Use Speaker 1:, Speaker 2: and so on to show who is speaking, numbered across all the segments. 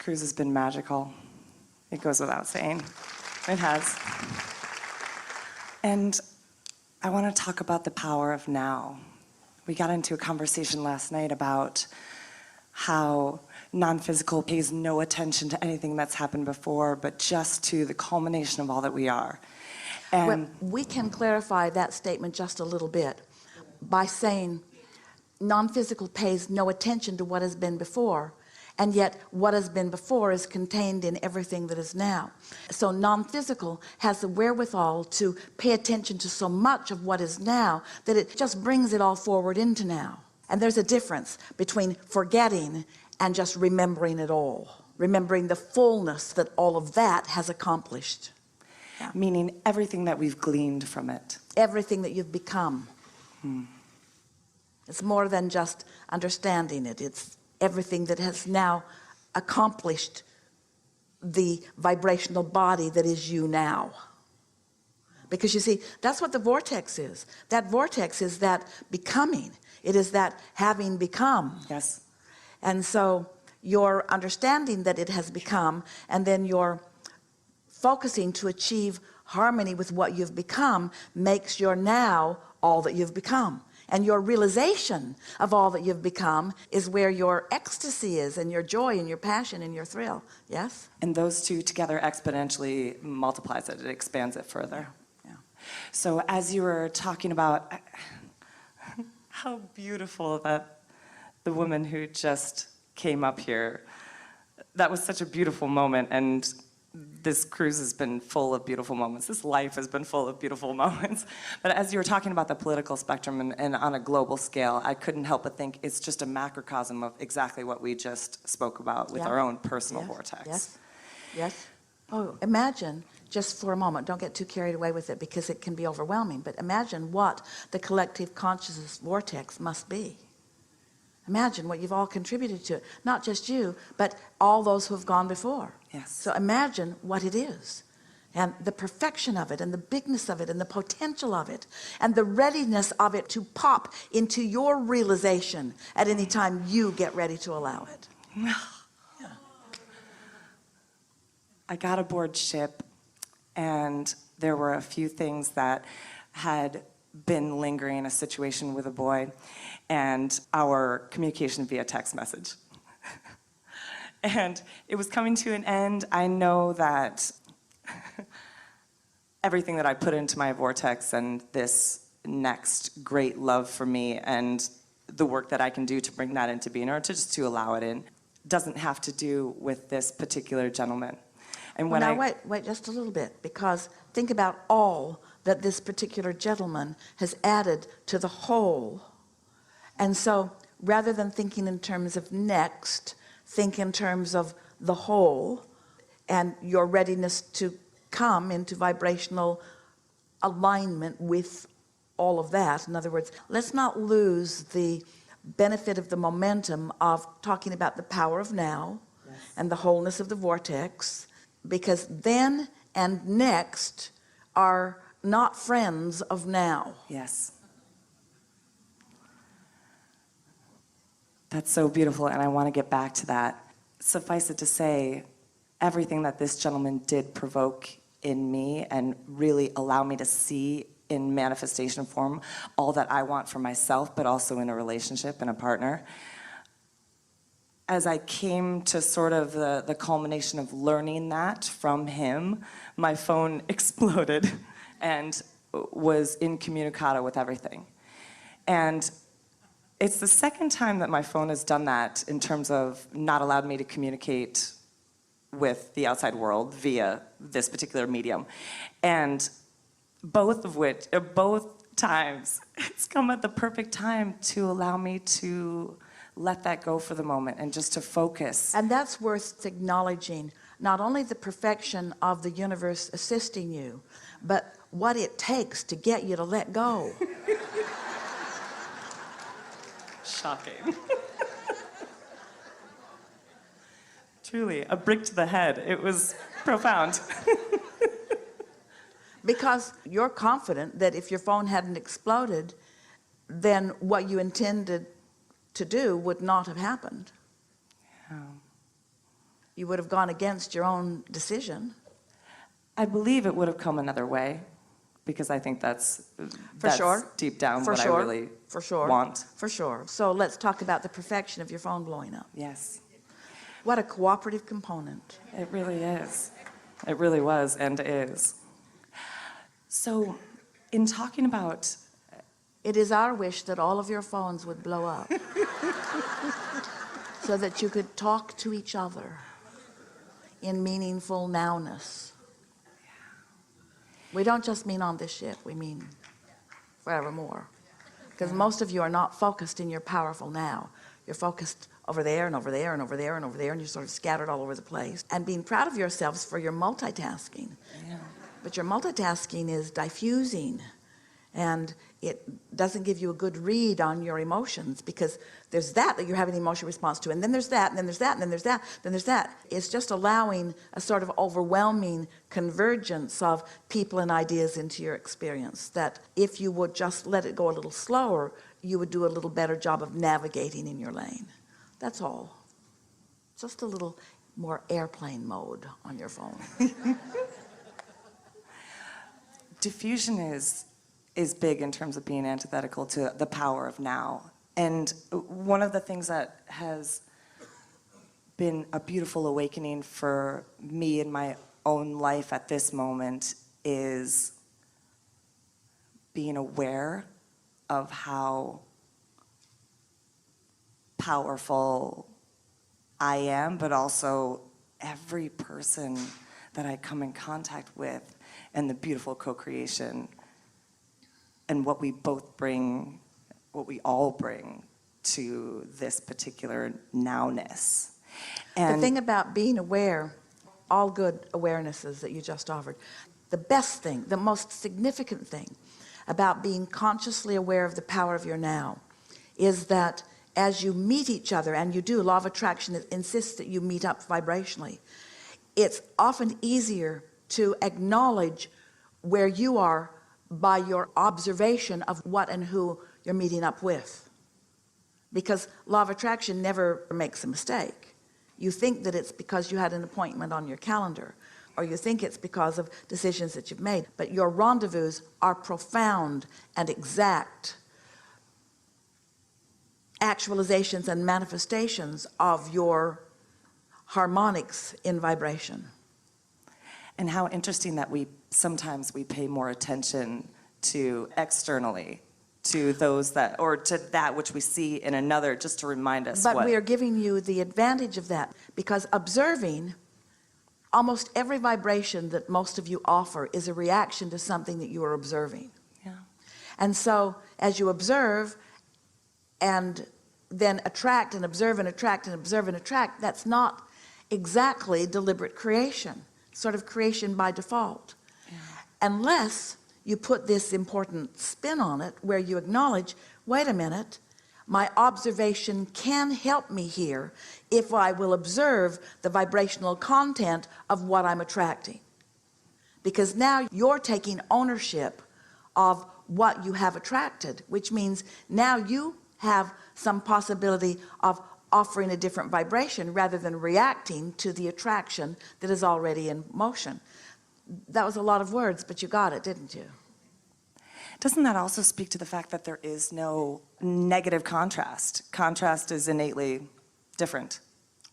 Speaker 1: cruise has been magical. It goes without saying. It has. And I want to talk about the power of now. We got into a conversation last night about how non-physical pays no attention to anything that's happened before, but just to the culmination of all that we are. And
Speaker 2: well, we can clarify that statement just a little bit by saying non-physical pays no attention to what has been before, and yet what has been before is contained in everything that is now. So non-physical has the wherewithal to pay attention to so much of what is now that it just brings it all forward into now. And there's a difference between forgetting and just remembering it all, remembering the fullness that all of that has accomplished. Yeah.
Speaker 1: Meaning everything that we've gleaned from it.
Speaker 2: Everything that you've become. It's more than just understanding it. It's everything that has now accomplished the vibrational body that is you now. Because you see, that's what the vortex is. That vortex is that becoming. It is that having become.
Speaker 1: Yes.
Speaker 2: And so your understanding that it has become, and then your focusing to achieve harmony with what you've become, makes your now all that you've become. And your realization of all that you've become is where your ecstasy is, and your joy and your passion and your thrill. Yes?
Speaker 1: And those two together exponentially multiplies it. It expands it further.
Speaker 2: Yeah.
Speaker 1: So as you were talking about how beautiful that the woman who just came up here, that was such a beautiful moment. And this cruise has been full of beautiful moments. This life has been full of beautiful moments. But as you were talking about the political spectrum and on a global scale, I couldn't help but think it's just a macrocosm of exactly what we just spoke about with our own personal vortex.
Speaker 2: Yes. Yes. Oh, imagine just for a moment, don't get too carried away with it because it can be overwhelming, but imagine what the collective consciousness vortex must be. Imagine what you've all contributed to it. Not just you, but all those who have gone before.
Speaker 1: Yes.
Speaker 2: So imagine what it is, and the perfection of it, and the bigness of it, and the potential of it, and the readiness of it to pop into your realization at any time you get ready to allow it. Yeah.
Speaker 1: I got aboard ship, and there were a few things that had been lingering, a situation with a boy, and our communication via text message. And it was coming to an end. I know that everything that I put into my vortex and this next great love for me and the work that I can do to bring that into being, or to just to allow it in, doesn't have to do with this particular gentleman. And when
Speaker 2: wait just a little bit, because think about all that this particular gentleman has added to the whole. And so rather than thinking in terms of next, think in terms of the whole and your readiness to come into vibrational alignment with all of that. In other words, let's not lose the benefit of the momentum of talking about the power of now and the wholeness of the vortex, because then and next are not friends of now.
Speaker 1: Yes. That's so beautiful, and I want to get back to that. Suffice it to say, everything that this gentleman did provoke in me and really allow me to see in manifestation form all that I want for myself, but also in a relationship and a partner. As I came to sort of the culmination of learning that from him, my phone exploded and was incommunicado with everything. And it's the second time that my phone has done that in terms of not allowed me to communicate with the outside world via this particular medium. And both times, it's come at the perfect time to allow me to let that go for the moment and just to focus.
Speaker 2: And that's worth acknowledging, not only the perfection of the universe assisting you, but what it takes to get you to let go.
Speaker 1: Shocking. Truly, a brick to the head. It was profound.
Speaker 2: Because you're confident that if your phone hadn't exploded, then what you intended to do would not have happened.
Speaker 1: Yeah.
Speaker 2: you would have gone against your own decision.
Speaker 1: I believe it would have come another way, because I think that's
Speaker 2: Sure.
Speaker 1: deep down
Speaker 2: For
Speaker 1: what
Speaker 2: sure.
Speaker 1: I really
Speaker 2: For sure.
Speaker 1: want.
Speaker 2: For sure. So let's talk about the perfection of your phone blowing up.
Speaker 1: Yes,
Speaker 2: What a cooperative component.
Speaker 1: it really is. It really was and is. So, in talking about,
Speaker 2: It is our wish that all of your phones would blow up so that you could talk to each other in meaningful nowness. We don't just mean on this ship, we mean forevermore. Because most of you are not focused in your powerful now. You're focused over there and over there and over there and over there, and you're sort of scattered all over the place. And being proud of yourselves for your multitasking.
Speaker 1: yeah.
Speaker 2: But your multitasking is diffusing, and it doesn't give you a good read on your emotions, because there's that you're having an emotional response to, and then there's that, and then there's that, and then there's that, then there's that. It's just allowing a sort of overwhelming convergence of people and ideas into your experience, that if you would just let it go a little slower, you would do a little better job of navigating in your lane. That's all. Just a little more airplane mode on your phone.
Speaker 1: Diffusion is big in terms of being antithetical to the power of now. And one of the things that has been a beautiful awakening for me in my own life at this moment is being aware of how powerful I am, but also every person that I come in contact with, and the beautiful co-creation and what we both bring, what we all bring to this particular nowness. And
Speaker 2: the thing about being aware, all good awarenesses that you just offered, the best thing, the most significant thing about being consciously aware of the power of your now is that as you meet each other, and you do, law of attraction insists that you meet up vibrationally, it's often easier to acknowledge where you are by your observation of what and who you're meeting up with. Because law of attraction never makes a mistake. You think that it's because you had an appointment on your calendar, or you think it's because of decisions that you've made, but your rendezvous are profound and exact actualizations and manifestations of your harmonics in vibration.
Speaker 1: And how interesting that sometimes we pay more attention to externally, to those that, or to that which we see in another, just to remind us
Speaker 2: But we are giving you the advantage of that, because observing, almost every vibration that most of you offer is a reaction to something that you are observing.
Speaker 1: Yeah.
Speaker 2: And so as you observe and then attract and observe and attract and observe and attract, that's not exactly deliberate creation, sort of creation by default.
Speaker 1: Yeah.
Speaker 2: Unless you put this important spin on it where you acknowledge, wait a minute, my observation can help me here if I will observe the vibrational content of what I'm attracting. Because now you're taking ownership of what you have attracted, which means now you have some possibility of offering a different vibration rather than reacting to the attraction that is already in motion. That was a lot of words, but you got it, didn't you?
Speaker 1: Doesn't that also speak to the fact that there is no negative contrast? Contrast is innately different.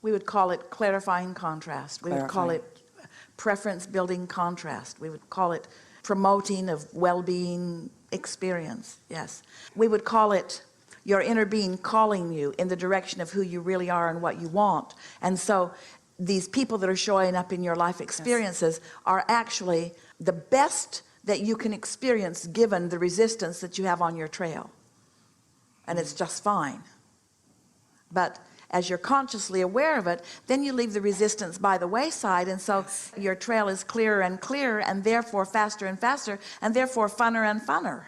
Speaker 2: We would call it clarifying contrast. We would call it preference building contrast. We would call it promoting of well-being experience. Yes. We would call it your inner being calling you in the direction of who you really are and what you want. And so these people that are showing up in your life experiences are actually the best that you can experience given the resistance that you have on your trail. And it's just fine. But as you're consciously aware of it, then you leave the resistance by the wayside, and so your trail is clearer and clearer, and therefore faster and faster, and therefore funner and funner.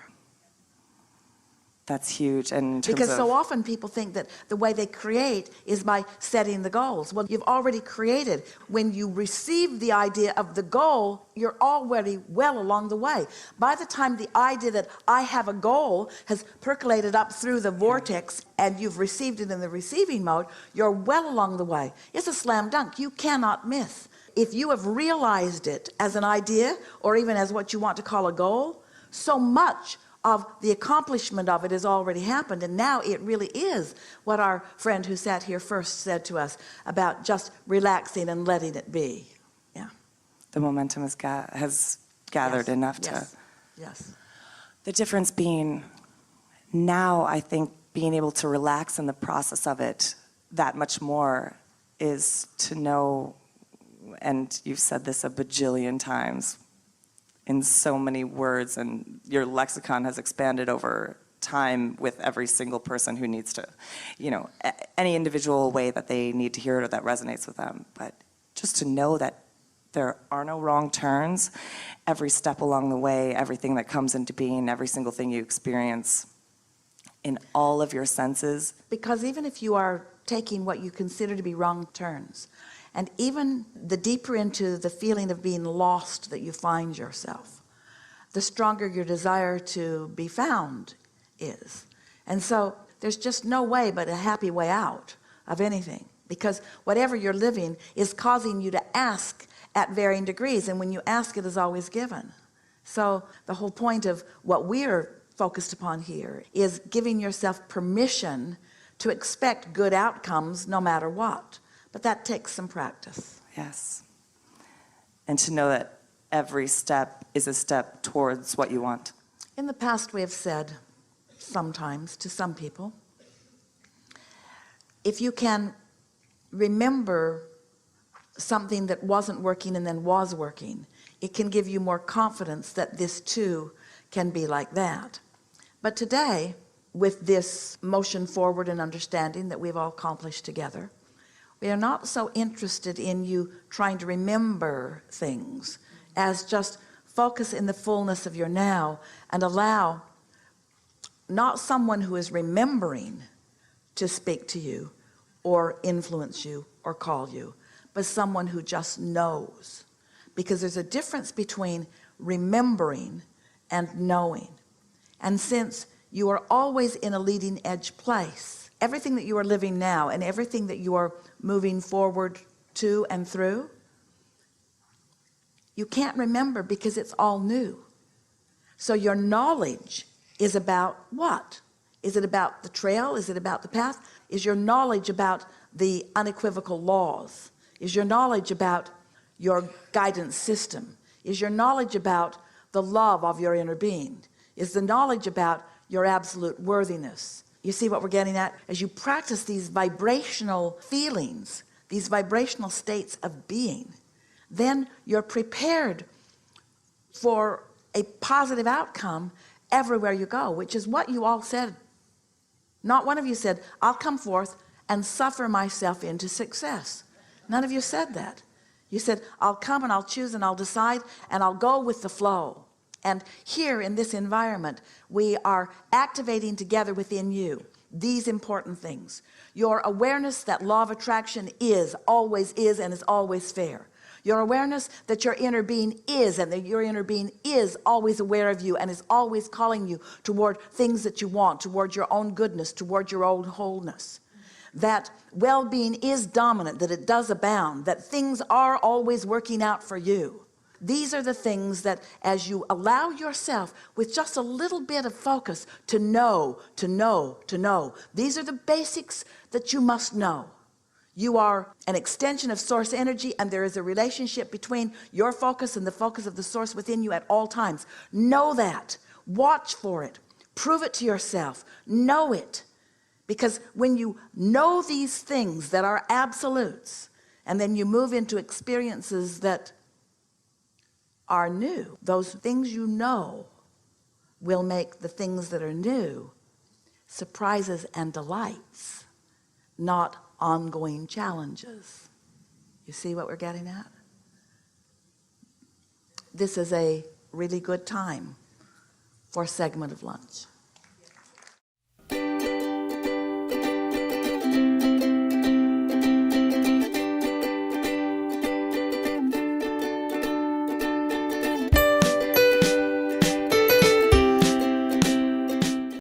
Speaker 1: That's huge. And in terms
Speaker 2: Because
Speaker 1: of,
Speaker 2: so often people think that the way they create is by setting the goals. Well, you've already created. When you receive the idea of the goal, you're already well along the way. By the time the idea that I have a goal has percolated up through the vortex and you've received it in the receiving mode, you're well along the way. It's a slam dunk. You cannot miss. If you have realized it as an idea or even as what you want to call a goal, so much of the accomplishment of it has already happened, and now it really is what our friend who sat here first said to us about just relaxing and letting it be. Yeah.
Speaker 1: the momentum has gathered enough to.
Speaker 2: Yes.
Speaker 1: The difference being now, I think being able to relax in the process of it that much more is to know, and you've said this a bajillion times in so many words, and your lexicon has expanded over time with every single person who needs to, any individual way that they need to hear it or that resonates with them. But just to know that there are no wrong turns, every step along the way, everything that comes into being, every single thing you experience in all of your senses.
Speaker 2: Because even if you are taking what you consider to be wrong turns, and even the deeper into the feeling of being lost that you find yourself, the stronger your desire to be found is. And so there's just no way but a happy way out of anything, because whatever you're living is causing you to ask at varying degrees, and when you ask, it is always given. So the whole point of what we're focused upon here is giving yourself permission to expect good outcomes no matter what. But that takes some practice.
Speaker 1: Yes. And to know that every step is a step towards what you want.
Speaker 2: In the past, we have said sometimes to some people, if you can remember something that wasn't working and then was working, it can give you more confidence that this too can be like that. But today, with this motion forward and understanding that we've all accomplished together, we are not so interested in you trying to remember things as just focus in the fullness of your now and allow not someone who is remembering to speak to you or influence you or call you, but someone who just knows. Because there's a difference between remembering and knowing. And since you are always in a leading edge place, everything that you are living now and everything that you are moving forward to and through, you can't remember because it's all new. So your knowledge is about what? Is it about the trail? Is it about the path? Is your knowledge about the unequivocal laws? Is your knowledge about your guidance system? Is your knowledge about the love of your inner being? Is the knowledge about your absolute worthiness? You see what we're getting at? As you practice these vibrational feelings, these vibrational states of being, then you're prepared for a positive outcome everywhere you go, which is what you all said. Not one of you said, I'll come forth and suffer myself into success. None of you said that. You said, I'll come and I'll choose and I'll decide and I'll go with the flow. And here in this environment, we are activating together within you these important things. Your awareness that law of attraction always is, and is always fair. Your awareness that your inner being is, and that your inner being is always aware of you and is always calling you toward things that you want, toward your own goodness, toward your own wholeness. That well-being is dominant, that it does abound, that things are always working out for you. These are the things that as you allow yourself with just a little bit of focus to know, these are the basics that you must know. You are an extension of source energy, and there is a relationship between your focus and the focus of the source within you at all times. Know that. Watch for it. Prove it to yourself. Know it. Because when you know these things that are absolutes, and then you move into experiences that are new, those things you know will make the things that are new surprises and delights, not ongoing challenges. You see what we're getting at? This is a really good time for a segment of lunch.